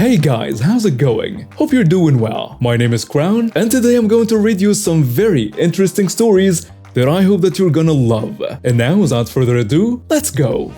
Hey guys, how's it going? Hope you're doing well. My name is Crown, and today I'm going to read you some very interesting stories that I hope that you're gonna love. And now, without further ado, let's go!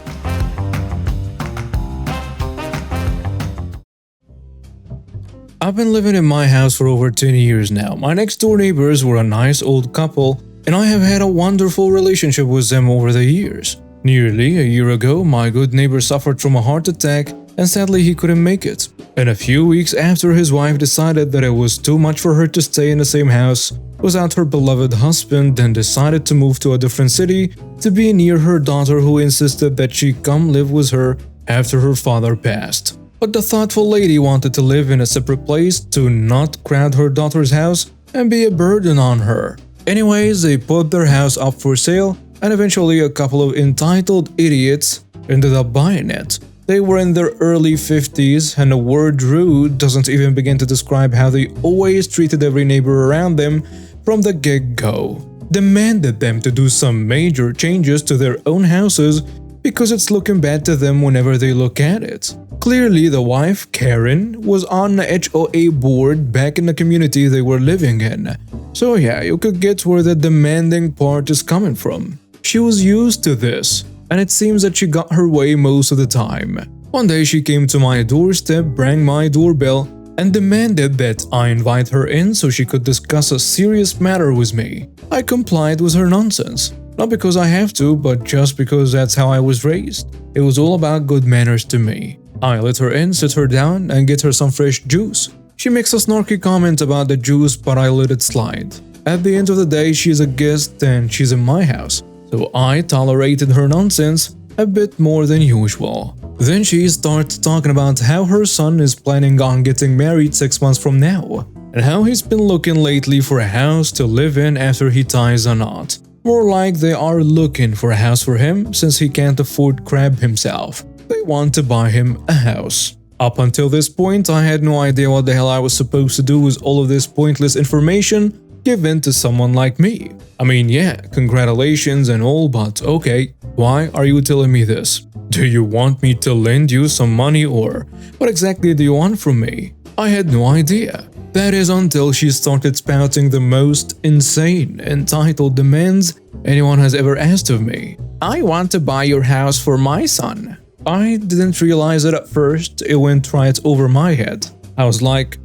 I've been living in my house for over 10 years now. My next door neighbors were a nice old couple, and I have had a wonderful relationship with them over the years. Nearly a year ago, my good neighbor suffered from a heart attack, and sadly he couldn't make it. And a few weeks after, his wife decided that it was too much for her to stay in the same house without her beloved husband, and decided to move to a different city to be near her daughter, who insisted that she come live with her after her father passed. But the thoughtful lady wanted to live in a separate place to not crowd her daughter's house and be a burden on her. Anyways, they put their house up for sale, and eventually a couple of entitled idiots ended up buying it. They were in their early 50s, and the word rude doesn't even begin to describe how they always treated every neighbor around them from the get-go. Demanded them to do some major changes to their own houses because it's looking bad to them whenever they look at it. Clearly, the wife, Karen, was on the HOA board back in the community they were living in. So yeah, you could get where the demanding part is coming from. She was used to this, and it seems that she got her way most of the time. One day she came to my doorstep, rang my doorbell, and demanded that I invite her in so she could discuss a serious matter with me. I complied with her nonsense. Not because I have to, but just because that's how I was raised. It was all about good manners to me. I let her in, sit her down, and get her some fresh juice. She makes a snarky comment about the juice, but I let it slide. At the end of the day, she's a guest and she's in my house, so I tolerated her nonsense a bit more than usual. Then she starts talking about how her son is planning on getting married 6 months from now, and how he's been looking lately for a house to live in after he ties a knot. More like they are looking for a house for him since he can't afford crab himself. They want to buy him a house. Up until this point, I had no idea what the hell I was supposed to do with all of this pointless information given to someone like me. I mean, yeah, congratulations and all, but okay, why are you telling me this? Do you want me to lend you some money, or what exactly do you want from me? I had no idea. That is until she started spouting the most insane, entitled demands anyone has ever asked of me. I want to buy your house for my son. I didn't realize it at first. It went right over my head. I was like,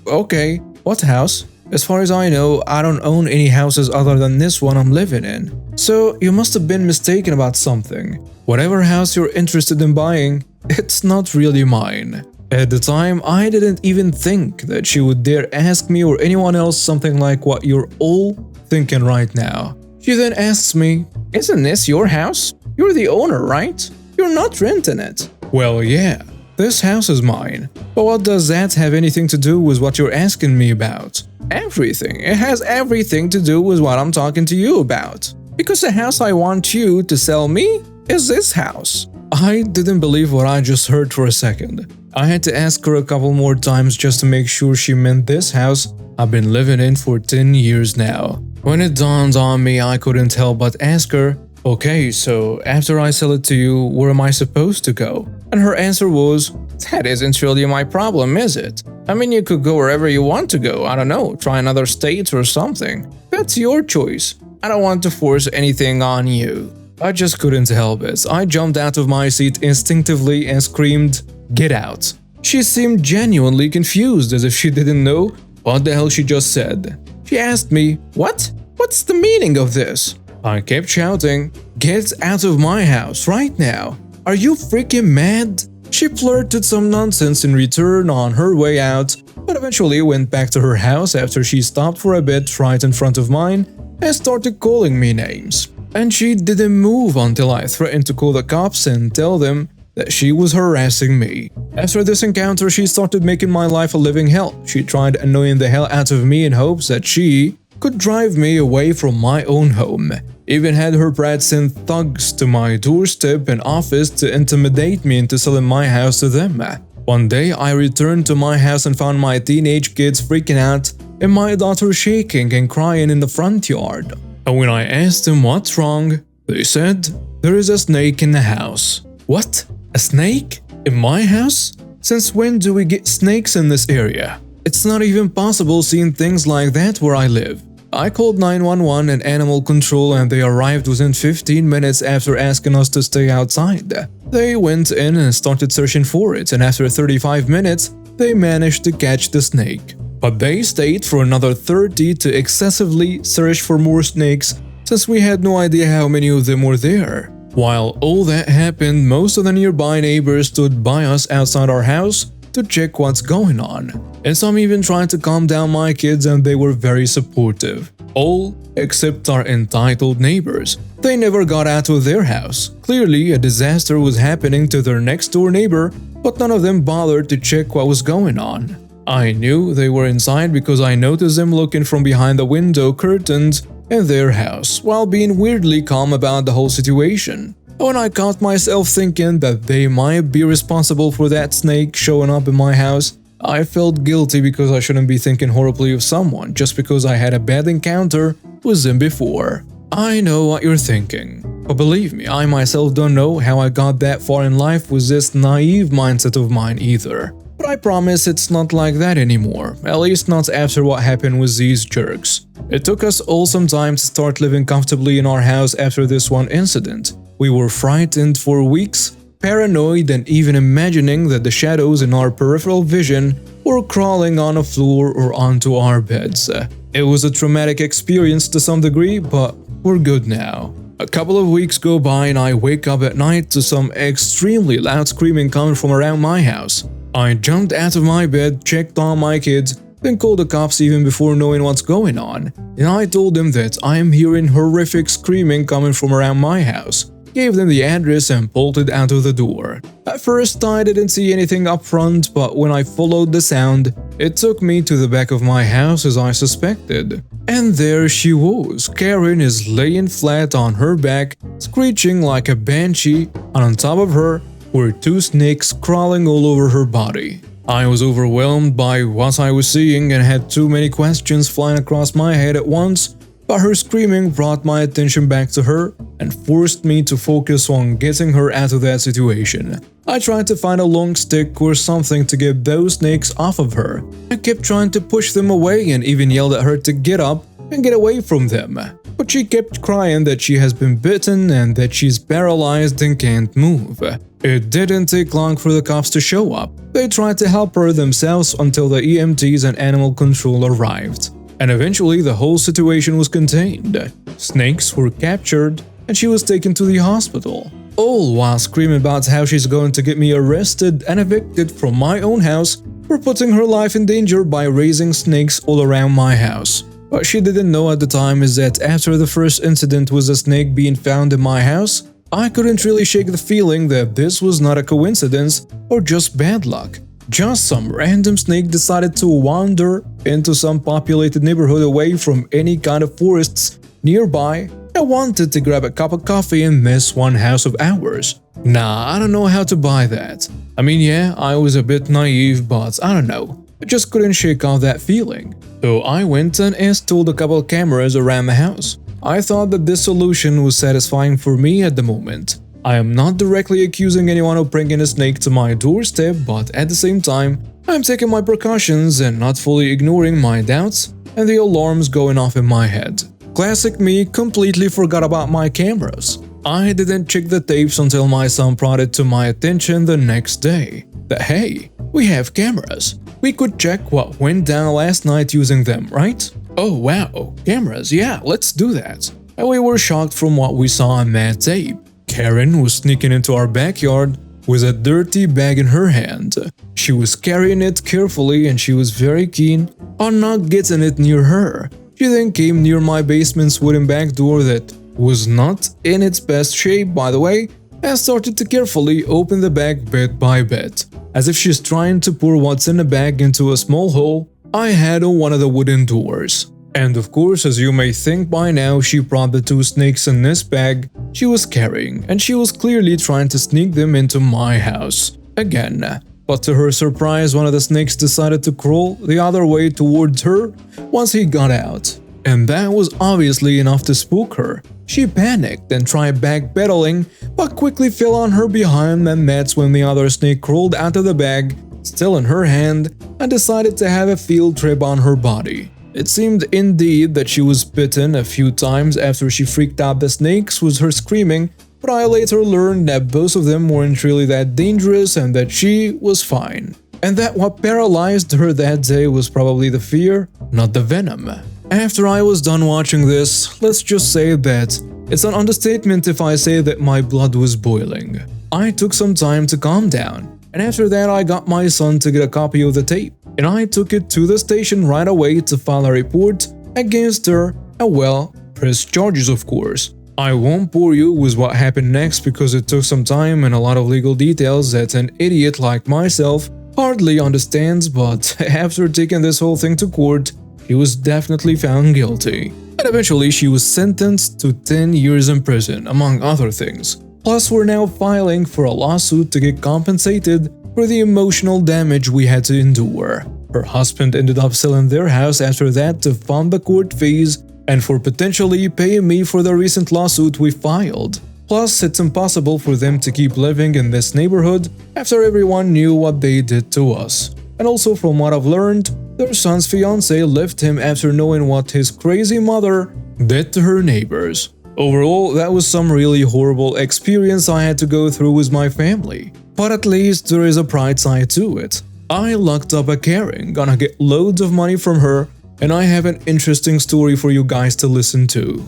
okay, what house? As far as I know, I don't own any houses other than this one I'm living in. So you must have been mistaken about something. Whatever house you're interested in buying, it's not really mine. At the time, I didn't even think that she would dare ask me or anyone else something like what you're all thinking right now. She then asks me, "Isn't this your house? You're the owner, right? You're not renting it." Well, yeah, this house is mine. But what does that have anything to do with what you're asking me about? Everything. It has everything to do with what I'm talking to you about. Because the house I want you to sell me is this house. I didn't believe what I just heard for a second. I had to ask her a couple more times just to make sure she meant this house I've been living in for 10 years now. When it dawned on me, I couldn't help but ask her, "Okay, so after I sell it to you, where am I supposed to go?" And her answer was, "That isn't really my problem, is it? I mean, you could go wherever you want to go. I don't know, try another state or something. That's your choice. I don't want to force anything on you." I just couldn't help it. I jumped out of my seat instinctively and screamed, "Get out." She seemed genuinely confused, as if she didn't know what the hell she just said. She asked me, "What? What's the meaning of this?" I kept shouting, "Get out of my house right now. Are you freaking mad?" She flirted some nonsense in return on her way out, but eventually went back to her house after she stopped for a bit right in front of mine and started calling me names. And she didn't move until I threatened to call the cops and tell them that she was harassing me. After this encounter, she started making my life a living hell. She tried annoying the hell out of me in hopes that she could drive me away from my own home. Even had her brat send thugs to my doorstep and office to intimidate me into selling my house to them. One day, I returned to my house and found my teenage kids freaking out and my daughter shaking and crying in the front yard. And when I asked them what's wrong, they said, "There is a snake in the house." What? A snake? In my house? Since when do we get snakes in this area? It's not even possible seeing things like that where I live. I called 911 and animal control and they arrived within 15 minutes after asking us to stay outside. They went in and started searching for it, and after 35 minutes, they managed to catch the snake. But they stayed for another 30 to excessively search for more snakes since we had no idea how many of them were there. While all that happened, most of the nearby neighbors stood by us outside our house to check what's going on. And some even tried to calm down my kids, and they were very supportive. All except our entitled neighbors. They never got out of their house. Clearly, a disaster was happening to their next door neighbor, but none of them bothered to check what was going on. I knew they were inside because I noticed them looking from behind the window curtains in their house while being weirdly calm about the whole situation. When I caught myself thinking that they might be responsible for that snake showing up in my house, I felt guilty because I shouldn't be thinking horribly of someone just because I had a bad encounter with them before. I know what you're thinking, but believe me, I myself don't know how I got that far in life with this naive mindset of mine either. But I promise it's not like that anymore, at least not after what happened with these jerks. It took us all some time to start living comfortably in our house after this one incident. We were frightened for weeks, paranoid, and even imagining that the shadows in our peripheral vision were crawling on a floor or onto our beds. It was a traumatic experience to some degree, but we're good now. A couple of weeks go by and I wake up at night to some extremely loud screaming coming from around my house. I jumped out of my bed, checked on my kids, then called the cops even before knowing what's going on. And I told them that I am hearing horrific screaming coming from around my house. Gave them the address and bolted out of the door. At first I didn't see anything up front, but when I followed the sound, it took me to the back of my house as I suspected. And there she was. Karen is laying flat on her back, screeching like a banshee, and on top of her were two snakes crawling all over her body. I was overwhelmed by what I was seeing and had too many questions flying across my head at once, but her screaming brought my attention back to her and forced me to focus on getting her out of that situation. I tried to find a long stick or something to get those snakes off of her. I kept trying to push them away and even yelled at her to get up and get away from them. But she kept crying that she has been bitten and that she's paralyzed and can't move. It didn't take long for the cops to show up. They tried to help her themselves until the EMTs and animal control arrived. And eventually the whole situation was contained. Snakes were captured and she was taken to the hospital. All while screaming about how she's going to get me arrested and evicted from my own house for putting her life in danger by raising snakes all around my house. What she didn't know at the time is that after the first incident with a snake being found in my house, I couldn't really shake the feeling that this was not a coincidence or just bad luck. Just some random snake decided to wander into some populated neighborhood away from any kind of forests nearby and wanted to grab a cup of coffee and miss one house of ours. Nah, I don't know how to buy that. I mean, yeah, I was a bit naive, but I don't know. I just couldn't shake off that feeling. So I went and installed a couple of cameras around the house. I thought that this solution was satisfying for me at the moment. I am not directly accusing anyone of bringing a snake to my doorstep, but at the same time, I'm taking my precautions and not fully ignoring my doubts and the alarms going off in my head. Classic me completely forgot about my cameras. I didn't check the tapes until my son brought it to my attention the next day. That hey, we have cameras. We could check what went down last night using them, right? Oh wow, cameras, yeah, let's do that. And we were shocked from what we saw on that tape. Karen was sneaking into our backyard with a dirty bag in her hand. She was carrying it carefully and she was very keen on not getting it near her. She then came near my basement's wooden back door that was not in its best shape, by the way, and started to carefully open the bag bit by bit, as if she's trying to pour what's in the bag into a small hole I had on one of the wooden doors. And of course, as you may think by now, she brought the two snakes in this bag she was carrying, and she was clearly trying to sneak them into my house again. But to her surprise, one of the snakes decided to crawl the other way towards her once he got out. And that was obviously enough to spook her. She panicked and tried backpedaling, but quickly fell on her behind, and that's when the other snake crawled out of the bag still in her hand, I decided to have a field trip on her body. It seemed indeed that she was bitten a few times after she freaked out the snakes with her screaming, but I later learned that both of them weren't really that dangerous and that she was fine. And that what paralyzed her that day was probably the fear, not the venom. After I was done watching this, let's just say that it's an understatement if I say that my blood was boiling. I took some time to calm down, and after that I got my son to get a copy of the tape, and I took it to the station right away to file a report against her, and well, press charges of course. I won't bore you with what happened next because it took some time and a lot of legal details that an idiot like myself hardly understands, but after taking this whole thing to court, she was definitely found guilty. And eventually she was sentenced to 10 years in prison, among other things. Plus we're now filing for a lawsuit to get compensated for the emotional damage we had to endure. Her husband ended up selling their house after that to fund the court fees and for potentially paying me for the recent lawsuit we filed. Plus, it's impossible for them to keep living in this neighborhood after everyone knew what they did to us. And also from what I've learned, their son's fiancé left him after knowing what his crazy mother did to her neighbors. Overall, that was some really horrible experience I had to go through with my family. But at least there is a bright side to it. I locked up a Karen, gonna get loads of money from her, and I have an interesting story for you guys to listen to.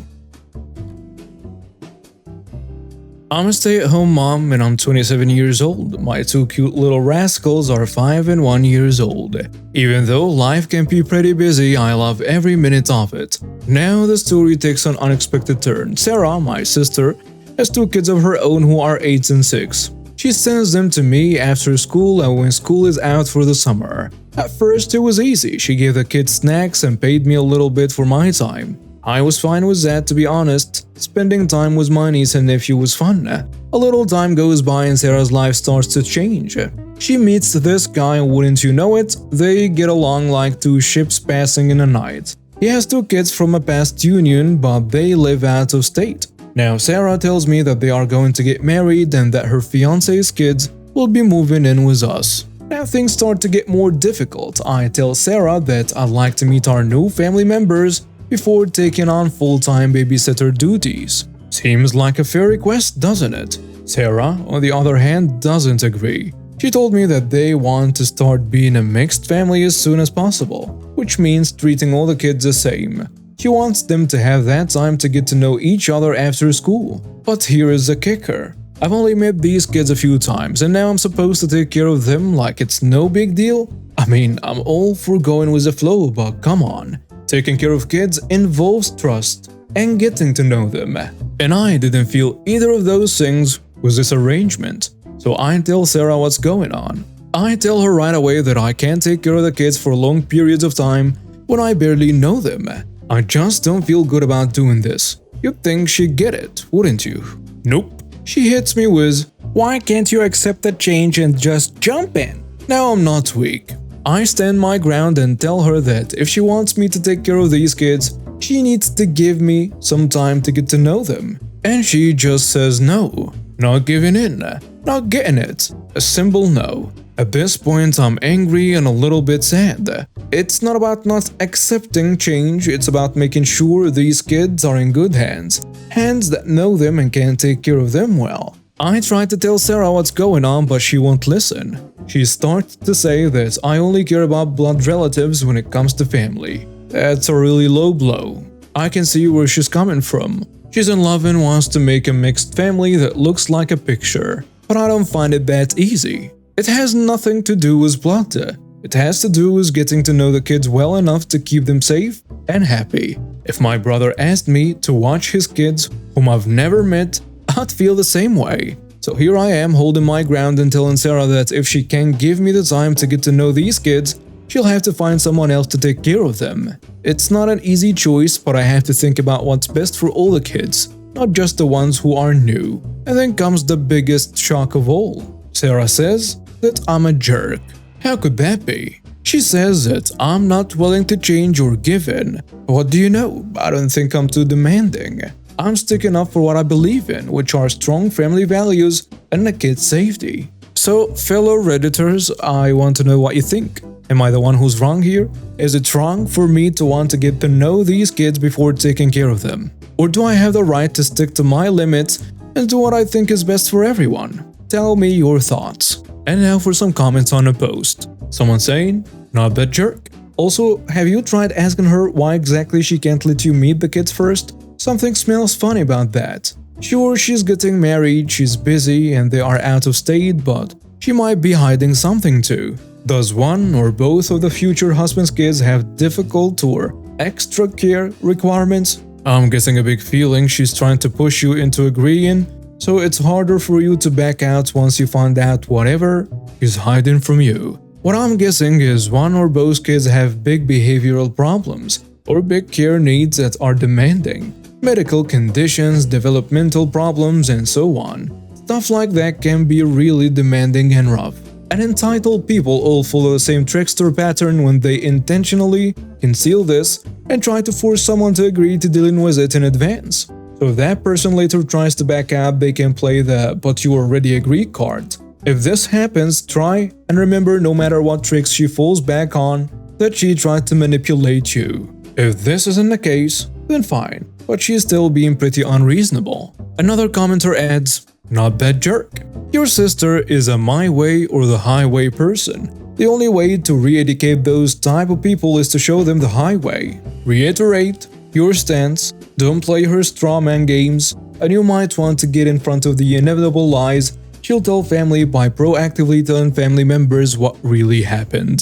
I'm a stay-at-home mom and I'm 27 years old. My two cute little rascals are 5 and 1 years old. Even though life can be pretty busy, I love every minute of it. Now the story takes an unexpected turn. Sarah, my sister, has 2 kids of her own who are 8 and 6. She sends them to me after school and when school is out for the summer. At first it was easy, she gave the kids snacks and paid me a little bit for my time. I was fine with that, to be honest. Spending time with my niece and nephew was fun. A little time goes by and Sarah's life starts to change. She meets this guy and wouldn't you know it, they get along like 2 ships passing in a night. He has 2 kids from a past union, but they live out of state. Now Sarah tells me that they are going to get married and that her fiancé's kids will be moving in with us. Now things start to get more difficult. I tell Sarah that I'd like to meet our new family members before taking on full-time babysitter duties. Seems like a fair request, doesn't it? Sarah, on the other hand, doesn't agree. She told me that they want to start being a mixed family as soon as possible, which means treating all the kids the same. She wants them to have that time to get to know each other after school. But here is the kicker. I've only met these kids a few times and now I'm supposed to take care of them like it's no big deal? I mean, I'm all for going with the flow, but come on. Taking care of kids involves trust and getting to know them. And I didn't feel either of those things with this arrangement. So I tell Sarah what's going on. I tell her right away that I can't take care of the kids for long periods of time when I barely know them. I just don't feel good about doing this. You'd think she'd get it, wouldn't you? Nope. She hits me with, "Why can't you accept the change and just jump in?" Now I'm not weak. I stand my ground and tell her that if she wants me to take care of these kids, she needs to give me some time to get to know them. And she just says no. Not giving in. Not getting it. A simple no. At this point, I'm angry and a little bit sad. It's not about not accepting change, it's about making sure these kids are in good hands. Hands that know them and can take care of them well. I tried to tell Sarah what's going on, but she won't listen. She starts to say that I only care about blood relatives when it comes to family. That's a really low blow. I can see where she's coming from. She's in love and wants to make a mixed family that looks like a picture. But I don't find it that easy. It has nothing to do with blood. It has to do with getting to know the kids well enough to keep them safe and happy. If my brother asked me to watch his kids, whom I've never met, I'd feel the same way. So here I am holding my ground and telling Sarah that if she can't give me the time to get to know these kids, she'll have to find someone else to take care of them. It's not an easy choice, but I have to think about what's best for all the kids, not just the ones who are new. And then comes the biggest shock of all. Sarah says that I'm a jerk. How could that be? She says that I'm not willing to change or give in. What do you know? I don't think I'm too demanding. I'm sticking up for what I believe in, which are strong family values and the kids' safety. So, fellow Redditors, I want to know what you think. Am I the one who's wrong here? Is it wrong for me to want to get to know these kids before taking care of them? Or do I have the right to stick to my limits and do what I think is best for everyone? Tell me your thoughts. And now for some comments on a post. Someone saying, not that jerk. Also, have you tried asking her why exactly she can't let you meet the kids first? Something smells funny about that. Sure, she's getting married, she's busy, and they are out of state, but she might be hiding something too. Does one or both of the future husband's kids have difficult or extra care requirements? I'm guessing a big feeling she's trying to push you into agreeing, so it's harder for you to back out once you find out whatever is hiding from you. What I'm guessing is one or both kids have big behavioral problems or big care needs that are demanding. Medical conditions, developmental problems, and so on. Stuff like that can be really demanding and rough. And entitled people all follow the same trickster pattern when they intentionally conceal this and try to force someone to agree to dealing with it in advance. So if that person later tries to back out, they can play the "but you already agreed" card. If this happens, try and remember no matter what tricks she falls back on, that she tried to manipulate you. If this isn't the case, then fine, but she's still being pretty unreasonable. Another commenter adds, not that jerk. Your sister is a my way or the highway person. The only way to re-educate those type of people is to show them the highway. Reiterate your stance, don't play her straw man games, and you might want to get in front of the inevitable lies she'll tell family by proactively telling family members what really happened.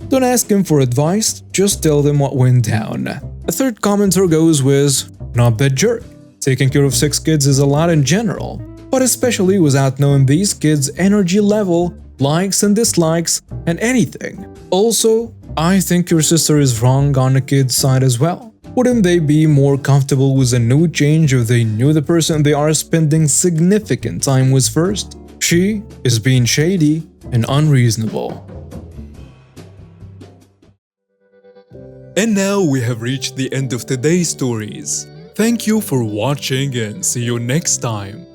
Don't ask him for advice, just tell them what went down. A third commenter goes with, not that jerk. Taking care of 6 kids is a lot in general, but especially without knowing these kids' energy level, likes and dislikes, and anything. Also, I think your sister is wrong on the kid's side as well. Wouldn't they be more comfortable with a new change if they knew the person they are spending significant time with first? She is being shady and unreasonable. And now we have reached the end of today's stories. Thank you for watching and see you next time.